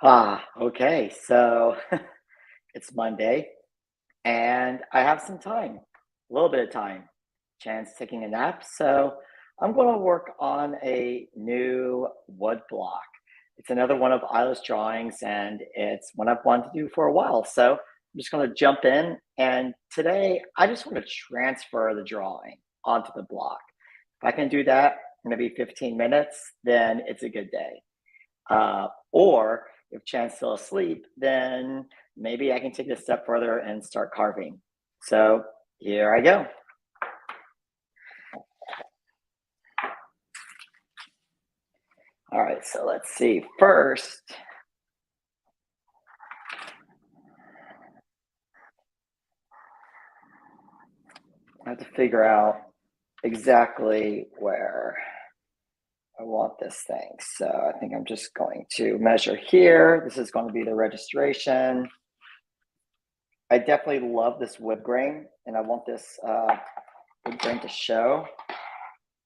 Okay. So it's Monday and I have some time, a little bit of time, chance taking a nap. So I'm going to work on a new wood block. It's another one of Isla's drawings and it's one I've wanted to do for a while. So I'm just going to jump in. And today I just want to transfer the drawing onto the block. If I can do that in maybe 15 minutes, then it's a good day. Or if Chan's still asleep, then maybe I can take it a step further and start carving. So here I go. All right, so let's see. First, I have to figure out exactly where I want this thing. So I think I'm just going to measure here. This is going to be the registration. I definitely love this wood grain, and I want this wood grain to show.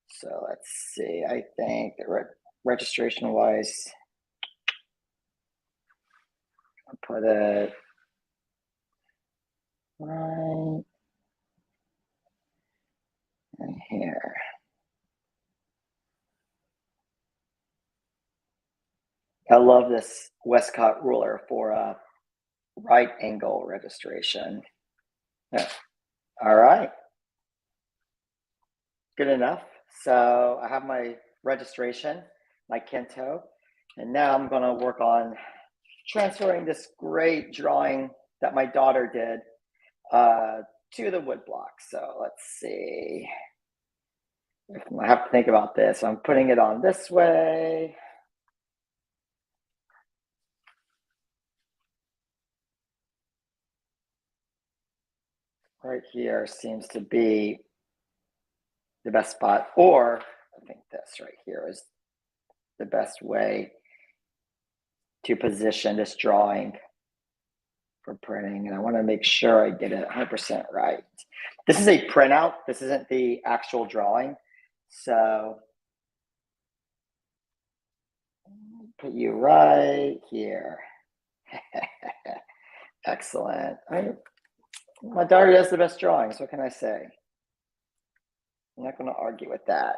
So let's see. I think the registration wise, I'll put it right in here. I love this Westcott ruler for right angle registration. Yeah. All right, good enough. So I have my registration, my Kento, and now I'm going to work on transferring this great drawing that my daughter did to the wood block. So let's see. I have to think about this. I'm putting it on this way. Right here seems to be the best spot, or I think this right here is the best way to position this drawing for printing. And I want to make sure I get it 100% right. This is a printout. This isn't the actual drawing. So put you right here. Excellent. My daughter does the best drawings. What can I say? I'm not going to argue with that.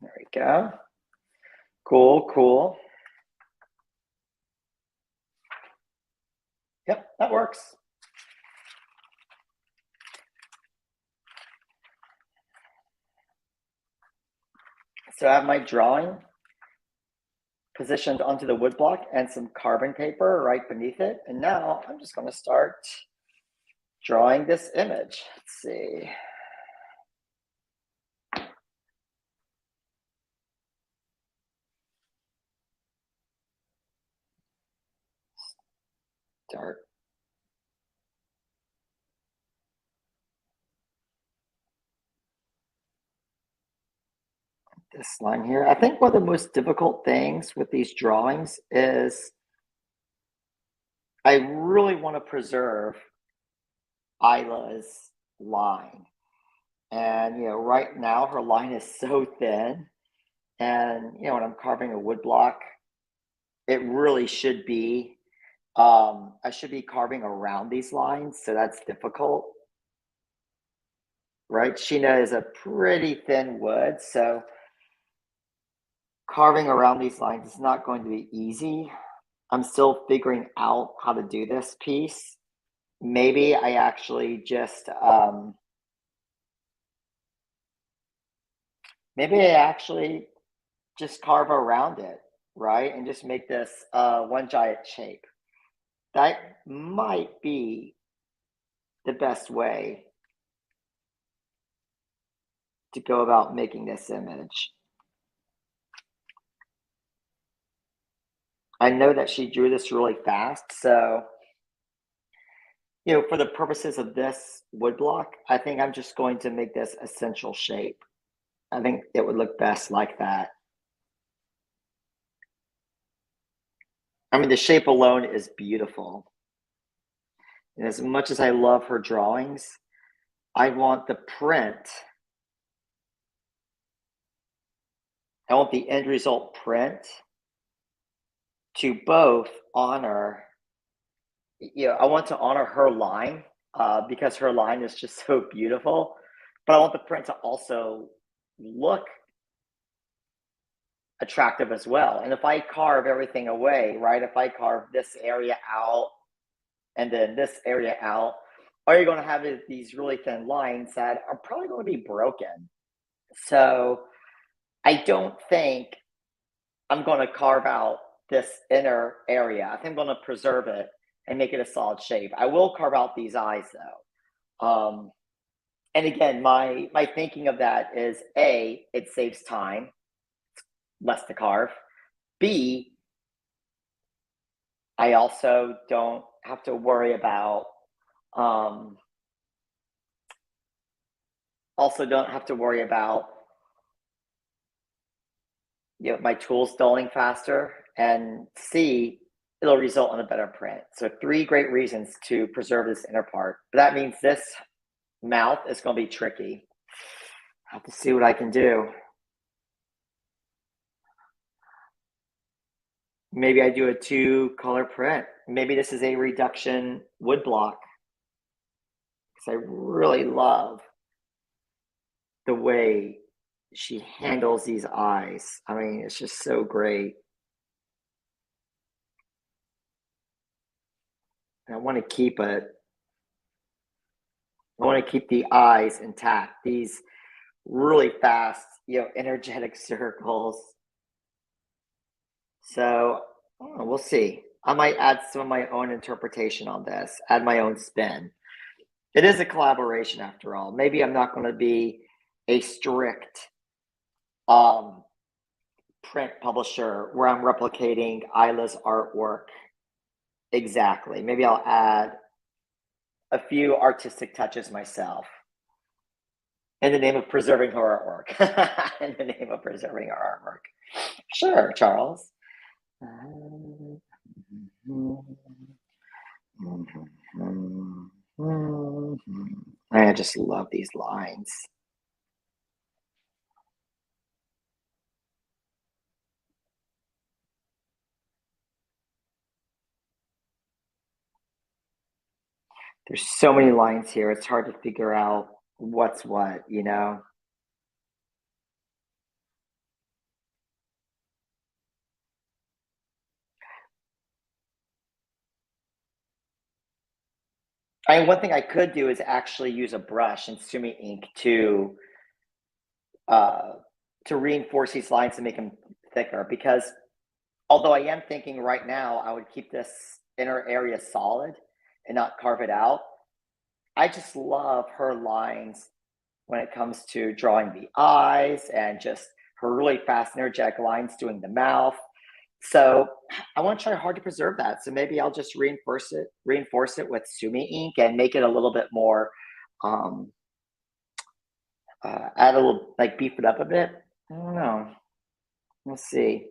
There we go. Cool, cool. Yep, that works. So I have my drawing positioned onto the wood block and some carbon paper right beneath it. And now I'm just going to start drawing this image. Let's see. Start. This line here. I think one of the most difficult things with these drawings is I really want to preserve Isla's line. And, right now her line is so thin. And, when I'm carving a wood block, it really should be, I should be carving around these lines. So that's difficult, right? Sheena is a pretty thin wood. So carving around these lines is not going to be easy. I'm still figuring out how to do this piece. Maybe I actually just, carve around it, right? And just make this one giant shape. That might be the best way to go about making this image. I know that she drew this really fast, so for the purposes of this wood block, I think I'm just going to make this essential shape. I think it would look best like that. I mean, the shape alone is beautiful. And as much as I love her drawings, I want the print I want the end result print to both honor, I want to honor her line because her line is just so beautiful. But I want the print to also look attractive as well. And if I carve everything away, right? If I carve this area out and then this area out, all you're going to have is these really thin lines that are probably going to be broken. So I don't think I'm going to carve out this inner area. I think I'm going to preserve it and make it a solid shape. I will carve out these eyes though. And again, my thinking of that is A, it saves time, less to carve. B, I also don't have to worry about um, my tools dulling faster, and C, it'll result in a better print. So three great reasons to preserve this inner part. But that means this mouth is going to be tricky. I have to see what I can do. Maybe I do a 2-color print. Maybe this is a reduction woodblock because I really love the way she handles these eyes. I mean, it's just so great. And I want to keep the eyes intact. These really fast, energetic circles. So we'll see. I might add some of my own interpretation on this, add my own spin. It is a collaboration after all. Maybe I'm not going to be a strict print publisher where I'm replicating Isla's artwork exactly. Maybe I'll add a few artistic touches myself in the name of preserving her artwork. In the name of preserving her artwork. Sure, Charles. I just love these lines. There's so many lines here. It's hard to figure out what's what. One thing I could do is actually use a brush and Sumi ink uh, to reinforce these lines and make them thicker. Because although I am thinking right now I would keep this inner area solid and not carve it out, I just love her lines when it comes to drawing the eyes and just her really fast, energetic lines doing the mouth. So I want to try hard to preserve that. So maybe I'll just reinforce it with Sumi ink and make it a little bit more, um, add a little, like beef it up a bit. I don't know. We'll see.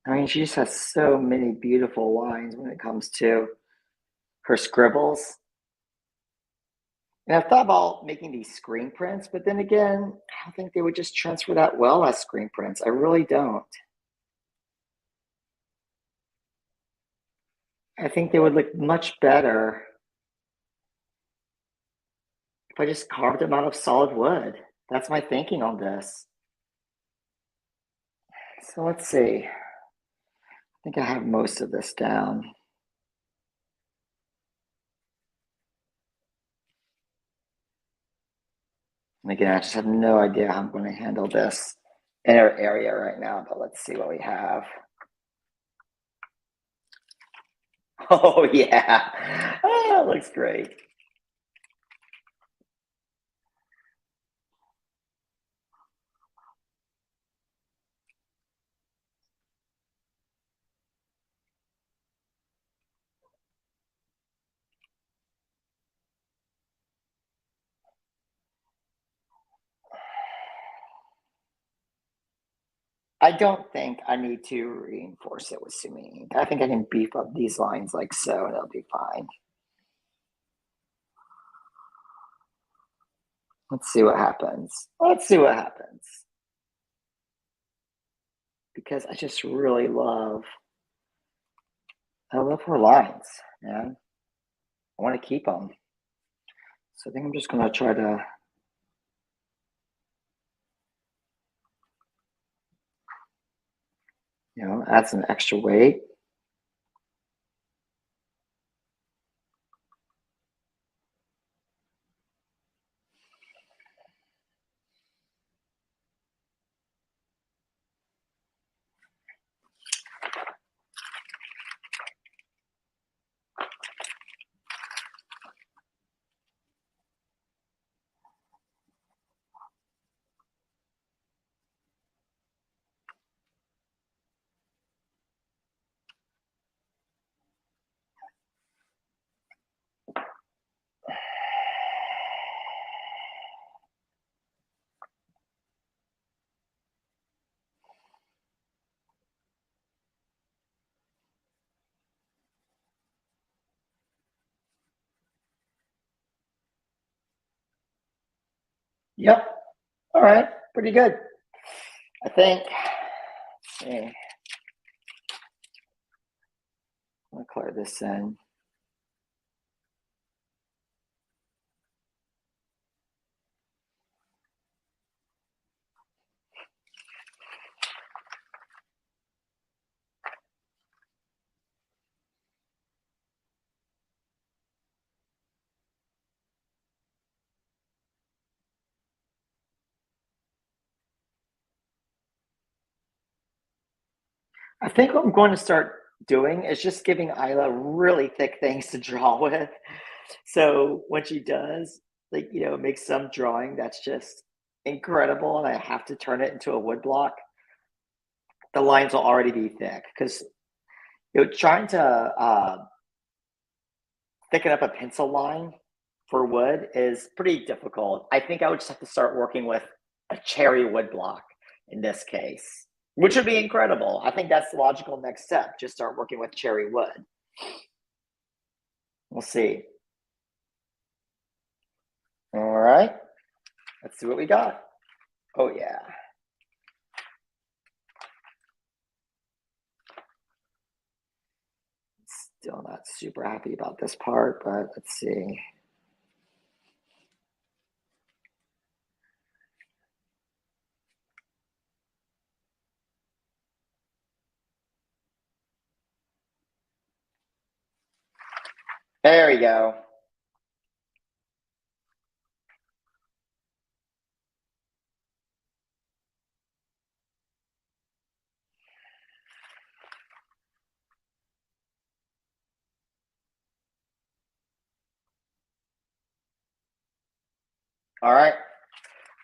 I mean, she just has so many beautiful lines when it comes to her scribbles. And I've thought about making these screen prints, but then again, I don't think they would just transfer that well as screen prints. I really don't. I think they would look much better if I just carved them out of solid wood. That's my thinking on this. So let's see. I think I have most of this down. And again, I just have no idea how I'm going to handle this inner area right now, but let's see what we have. Oh yeah, oh, that looks great. I don't think I need to reinforce it with cement. I think I can beef up these lines like so, and it'll be fine. Let's see what happens. Let's see what happens. Because I love her lines, man. I want to keep them. So I think I'm just going to try to, add some extra weight. Yep. All right. Pretty good. I think. Okay. I'm going to clear this in. I think what I'm going to start doing is just giving Isla really thick things to draw with. So when she does, like, make some drawing that's just incredible and I have to turn it into a woodblock, the lines will already be thick because trying to thicken up a pencil line for wood is pretty difficult. I think I would just have to start working with a cherry woodblock in this case, which would be incredible. I think that's the logical next step. Just start working with cherry wood. We'll see. All right. Let's see what we got. Oh, yeah. Still not super happy about this part, but let's see. There we go. All right.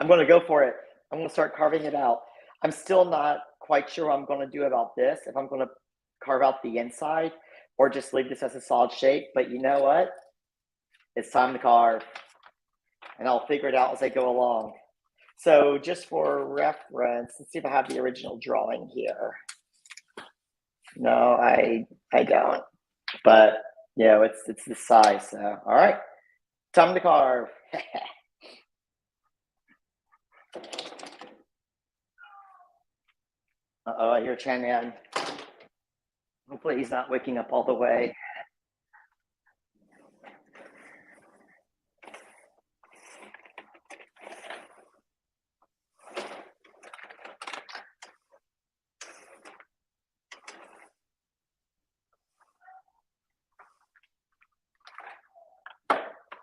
I'm going to go for it. I'm going to start carving it out. I'm still not quite sure what I'm going to do about this, if I'm going to carve out the inside or just leave this as a solid shape. But you know what? It's time to carve, and I'll figure it out as I go along. So just for reference, let's see if I have the original drawing here. No, I don't. But it's the size. So all right, time to carve. Uh-oh, I hear Chan Man. Hopefully he's not waking up all the way.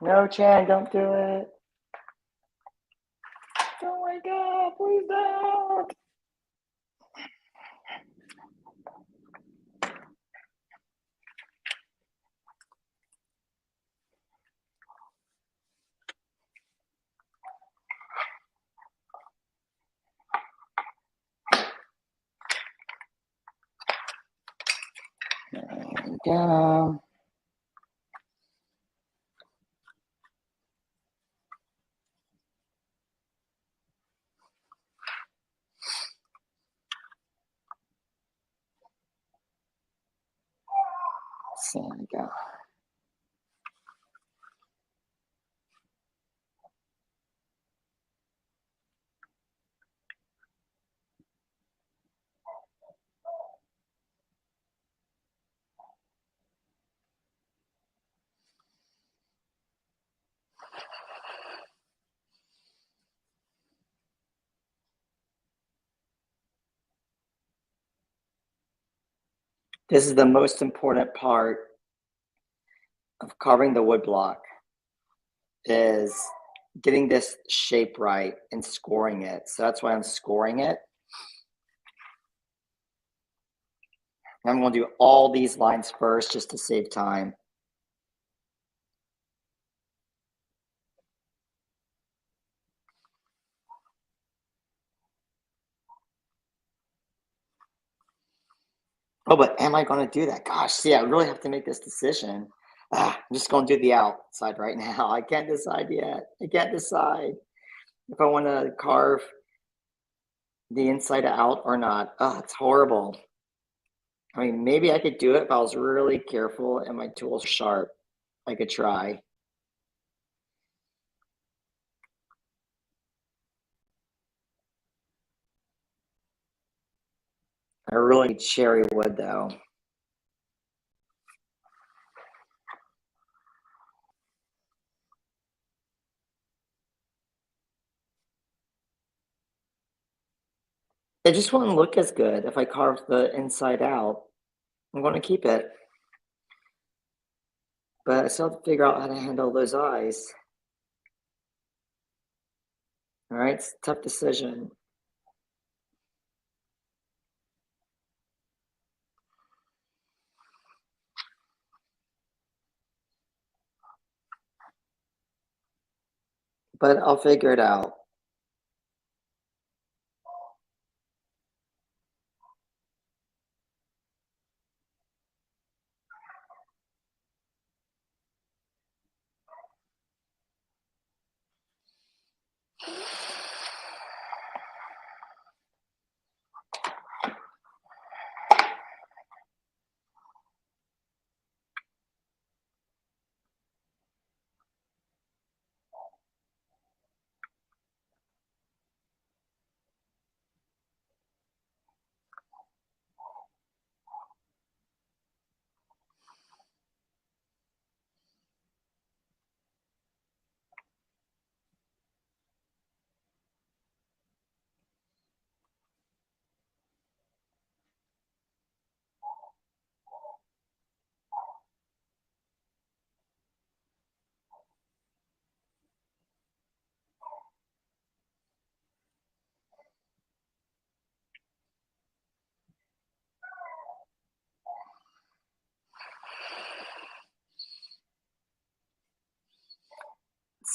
No, Chan, don't do it. Don't wake up, please don't. There we go. There we go. This is the most important part of carving the wood block is getting this shape right and scoring it. So that's why I'm scoring it. I'm going to do all these lines first just to save time. Oh, but am I going to do that? Gosh, see, I really have to make this decision. I'm just going to do the outside right now. I can't decide yet. I can't decide if I want to carve the inside out or not. Oh, it's horrible. I mean, maybe I could do it if I was really careful and my tools are sharp. I could try. I really need cherry wood though. It just wouldn't look as good if I carved the inside out. I'm going to keep it. But I still have to figure out how to handle those eyes. All right, it's a tough decision. But I'll figure it out.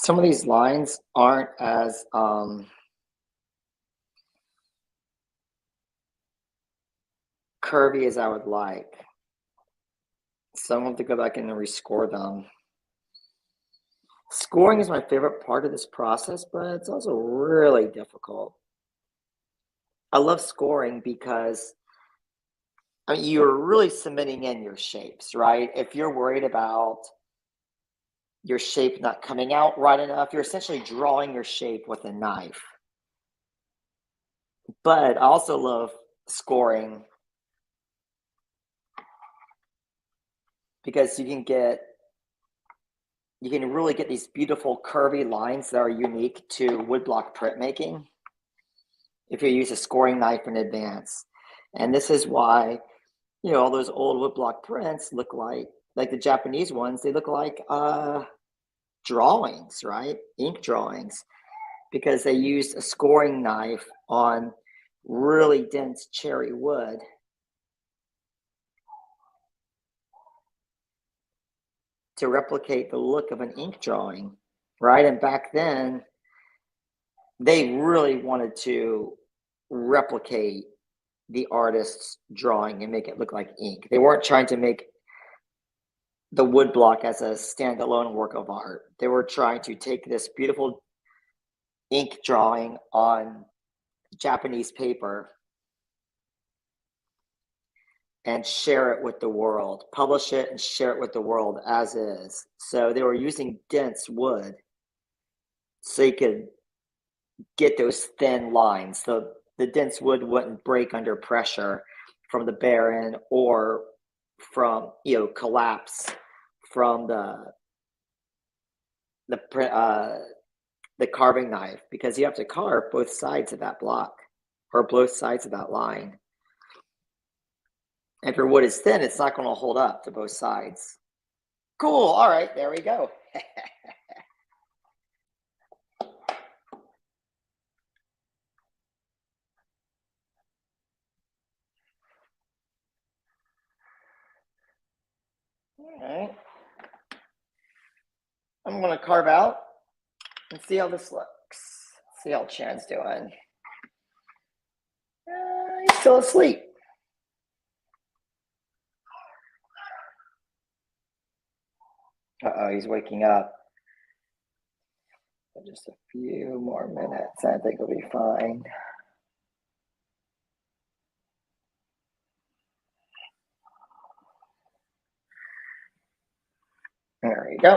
Some of these lines aren't as curvy as I would like. So I'm going to have to go back in and rescore them. Scoring is my favorite part of this process, but it's also really difficult. I love scoring because I mean, you're really submitting in your shapes, right? If you're worried about your shape not coming out right enough, you're essentially drawing your shape with a knife. But I also love scoring because you can really get these beautiful curvy lines that are unique to woodblock printmaking if you use a scoring knife in advance. And this is why, all those old woodblock prints look like the Japanese ones, they look like drawings, right? Ink drawings, because they used a scoring knife on really dense cherry wood to replicate the look of an ink drawing, right? And back then, they really wanted to replicate the artist's drawing and make it look like ink. They weren't trying to make the woodblock as a standalone work of art. They were trying to take this beautiful ink drawing on Japanese paper and share it with the world, publish it and share it with the world as is. So they were using dense wood so you could get those thin lines. The dense wood wouldn't break under pressure from the bare end or from, collapse from the carving knife, because you have to carve both sides of that block or both sides of that line. If your wood is thin, it's not going to hold up to both sides. Cool. All right, there we go. All right. I'm going to carve out and see how this looks. See how Chan's doing. He's still asleep. Uh-oh, he's waking up. Just a few more minutes. I think we'll be fine. There we go.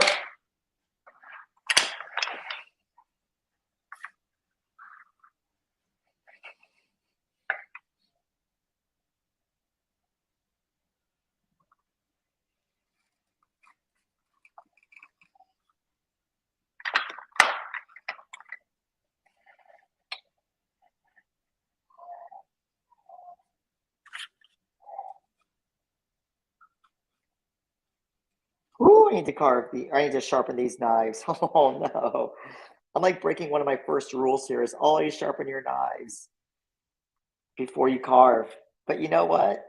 Ooh, I need to sharpen these knives. Oh no. I'm like breaking one of my first rules here is always sharpen your knives before you carve. But you know what?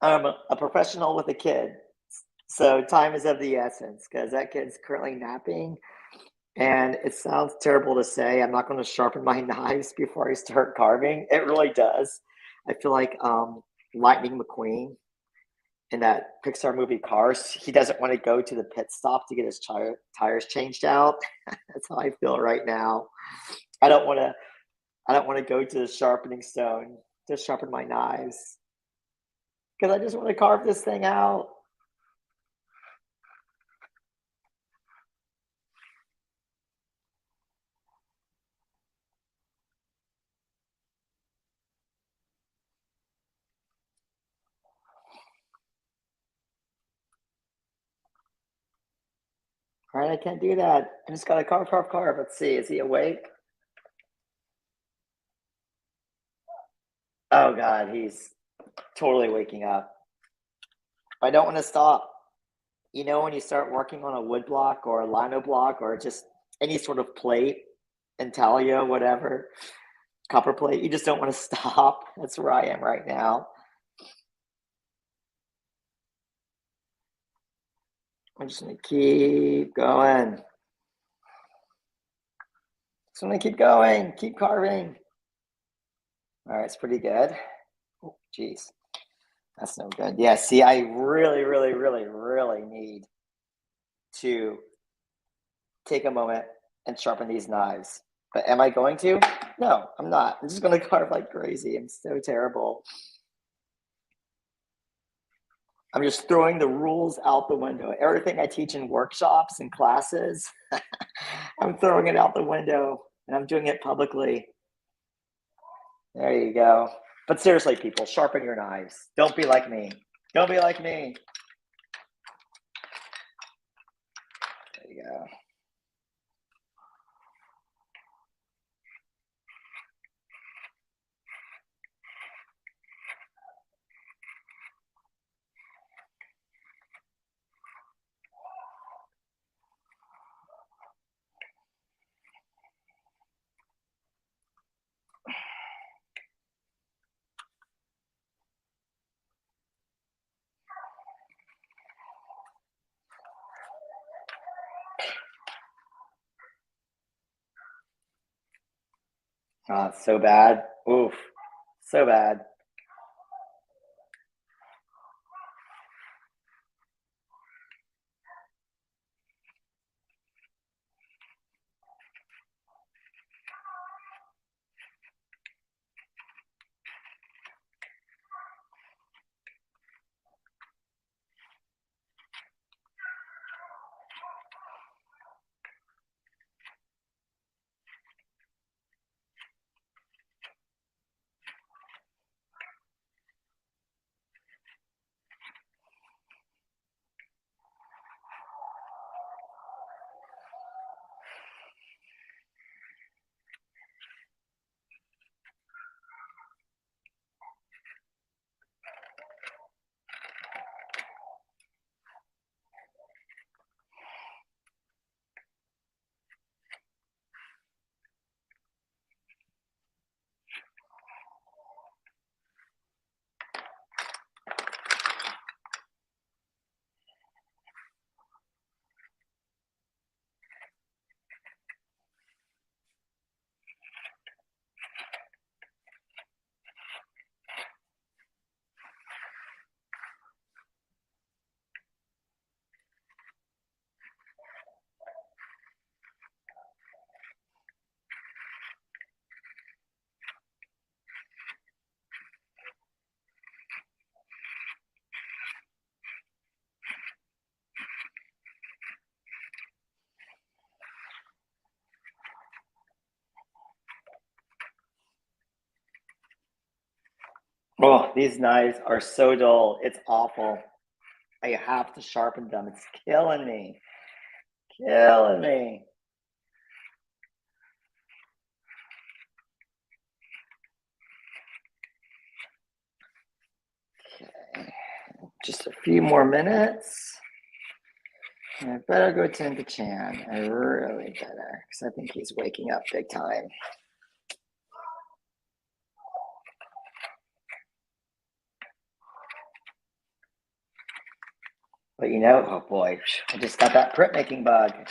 I'm a professional with a kid. So time is of the essence because that kid's currently napping. And it sounds terrible to say, I'm not going to sharpen my knives before I start carving. It really does. I feel like Lightning McQueen in that Pixar movie Cars. He doesn't want to go to the pit stop to get his tires changed out. That's how I feel right now. I don't want to go to the sharpening stone to sharpen my knives because I just want to carve this thing out. All right, I can't do that. I just got to carve. Let's see. Is he awake? Oh, God, he's totally waking up. I don't want to stop. When you start working on a wood block or a lino block or just any sort of plate, intaglio, whatever, copper plate, you just don't want to stop. That's where I am right now. I'm just going to keep going. Just want to keep going, keep carving. All right, it's pretty good. Oh, geez, that's no good. Yeah, see, I really, really, really, really need to take a moment and sharpen these knives. But am I going to? No, I'm not. I'm just going to carve like crazy. I'm so terrible. I'm just throwing the rules out the window. Everything I teach in workshops and classes, I'm throwing it out the window and I'm doing it publicly. There you go. But seriously, people, sharpen your knives. Don't be like me. Don't be like me. There you go. Oh, it's so bad. Oof, so bad. Oh, these knives are so dull. It's awful. I have to sharpen them. It's killing me. Killing me. Okay. Just a few more minutes. And I better go tend to Chan. I really better, because I think he's waking up big time. But you know, oh boy, I just got that printmaking bug. I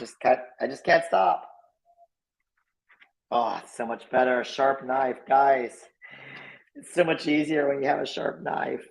just can't stop. Oh, it's so much better. A sharp knife, guys. It's so much easier when you have a sharp knife.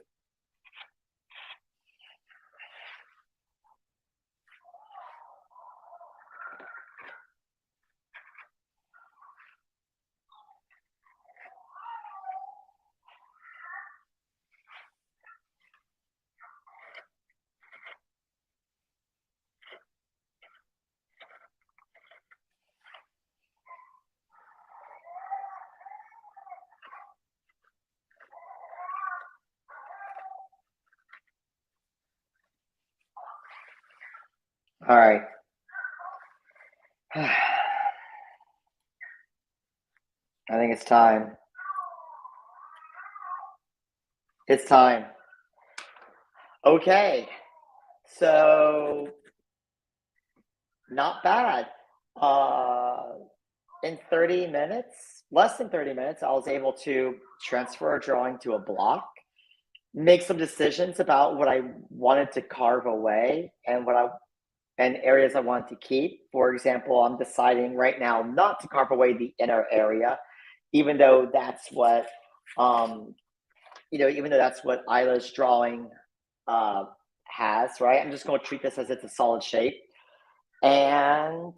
All right. I think it's time. It's time. Okay. So, not bad. Uh, in 30 minutes, less than 30 minutes, I was able to transfer a drawing to a block, make some decisions about what I wanted to carve away and areas I want to keep. For example, I'm deciding right now not to carve away the inner area, even though that's what um, even though that's what Isla's drawing uh, has, right? I'm just going to treat this as it's a solid shape, and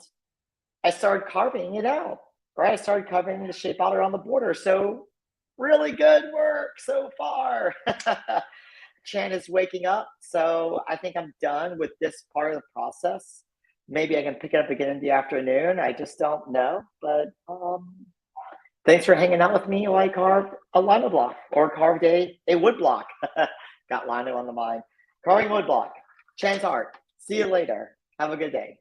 I started carving it out, right? I started carving the shape out around the border. So, really good work so far. Chan is waking up, so I think I'm done with this part of the process. Maybe I can pick it up again in the afternoon. I just don't know. But thanks for hanging out with me while I carved a lino block or carved a wood block. Got lino on the mind. Carving wood block. Chan's art. See you later. Have a good day.